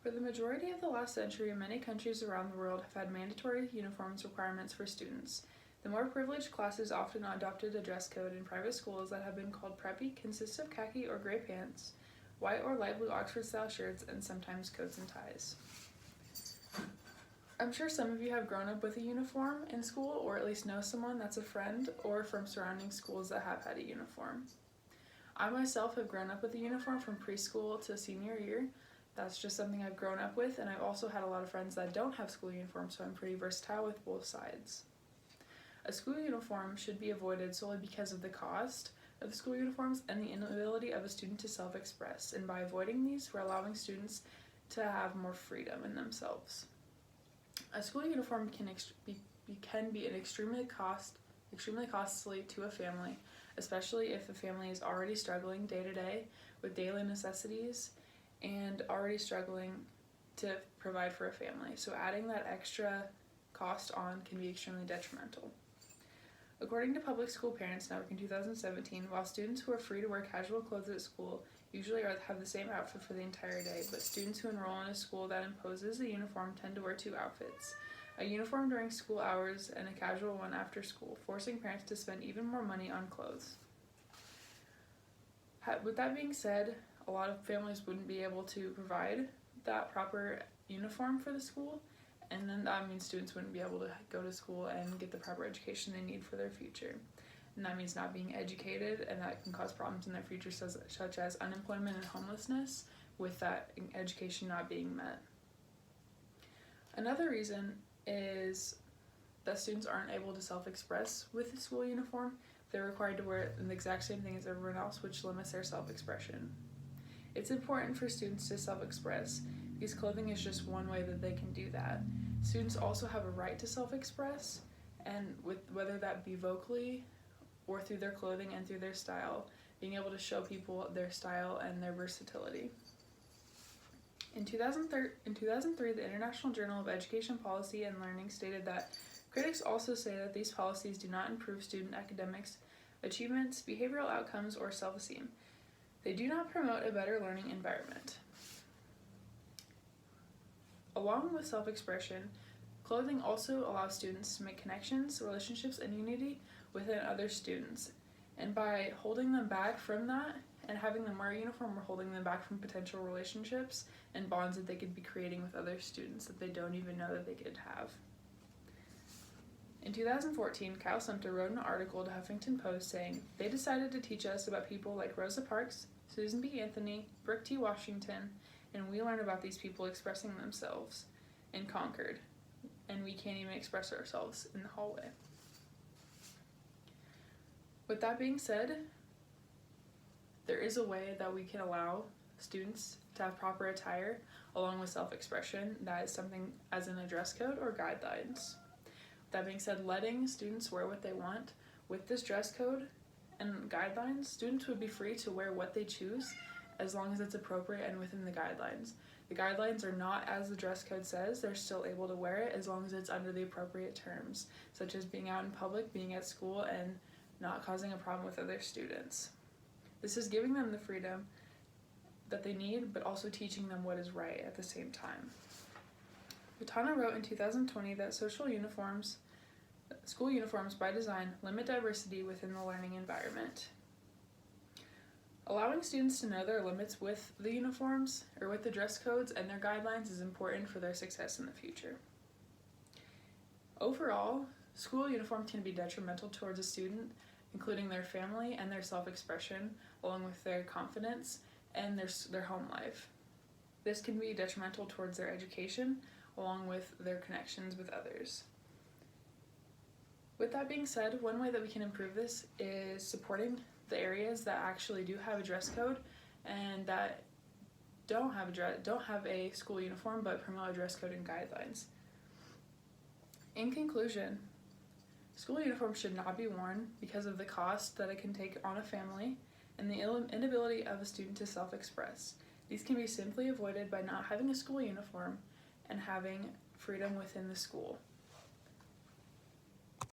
For the majority of the last century, many countries around the world have had mandatory uniforms requirements for students. The more privileged classes often adopted a dress code in private schools that have been called preppy, consists of khaki or gray pants, white or light blue Oxford-style shirts, and sometimes coats and ties. I'm sure some of you have grown up with a uniform in school, or at least know someone that's a friend or from surrounding schools that have had a uniform. I myself have grown up with a uniform from preschool to senior year. That's just something I've grown up with, and I've also had a lot of friends that don't have school uniforms, so I'm pretty versatile with both sides. A school uniform should be avoided solely because of the cost of the school uniforms and the inability of a student to self-express, and by avoiding these, we're allowing students to have more freedom in themselves. A school uniform can be an extremely costly to a family, especially if the family is already struggling day to day with daily necessities and already struggling to provide for a family. So adding that extra cost on can be extremely detrimental. According to Public School Parents Network in 2017, while students who are free to wear casual clothes at school usually have the same outfit for the entire day, but students who enroll in a school that imposes a uniform tend to wear two outfits: a uniform during school hours and a casual one after school, forcing parents to spend even more money on clothes. With that being said, a lot of families wouldn't be able to provide that proper uniform for the school, and then that means students wouldn't be able to go to school and get the proper education they need for their future. And that means not being educated, and that can cause problems in their future, such as unemployment and homelessness, with that education not being met. Another reason is that students aren't able to self-express with the school uniform. They're required to wear the exact same thing as everyone else, which limits their self-expression. It's important for students to self-express, because clothing is just one way that they can do that. Students also have a right to self-express, and whether that be vocally or through their clothing and through their style, being able to show people their style and their versatility. In 2003, the International Journal of Education Policy and Learning stated that critics also say that these policies do not improve student academics, achievements, behavioral outcomes, or self-esteem. They do not promote a better learning environment. Along with self-expression, clothing also allows students to make connections, relationships, and unity within other students. And by holding them back from that and having them wear a uniform, we're holding them back from potential relationships and bonds that they could be creating with other students that they don't even know that they could have. In 2014, Kyle Sumter wrote an article to Huffington Post saying, "They decided to teach us about people like Rosa Parks, Susan B. Anthony, Brooke T. Washington, and we learn about these people expressing themselves in Concord, and we can't even express ourselves in the hallway." With that being said, there is a way that we can allow students to have proper attire along with self-expression. That is something as in a dress code or guidelines. That being said, letting students wear what they want with this dress code and guidelines, students would be free to wear what they choose as long as it's appropriate and within the guidelines. The guidelines are not as the dress code says. They're still able to wear it as long as it's under the appropriate terms, such as being out in public, being at school, and not causing a problem with other students. This is giving them the freedom that they need, but also teaching them what is right at the same time. Butana wrote in 2020 that school uniforms by design limit diversity within the learning environment. Allowing students to know their limits with the uniforms or with the dress codes and their guidelines is important for their success in the future. Overall, school uniforms can be detrimental towards a student, including their family and their self-expression, along with their confidence and their home life. This can be detrimental towards their education, along with their connections with others. With that being said, one way that we can improve this is supporting the areas that actually do have a dress code and that don't have a school uniform but promote a dress code and guidelines. In conclusion, school uniforms should not be worn because of the cost that it can take on a family and the inability of a student to self-express. These can be simply avoided by not having a school uniform and having freedom within the school.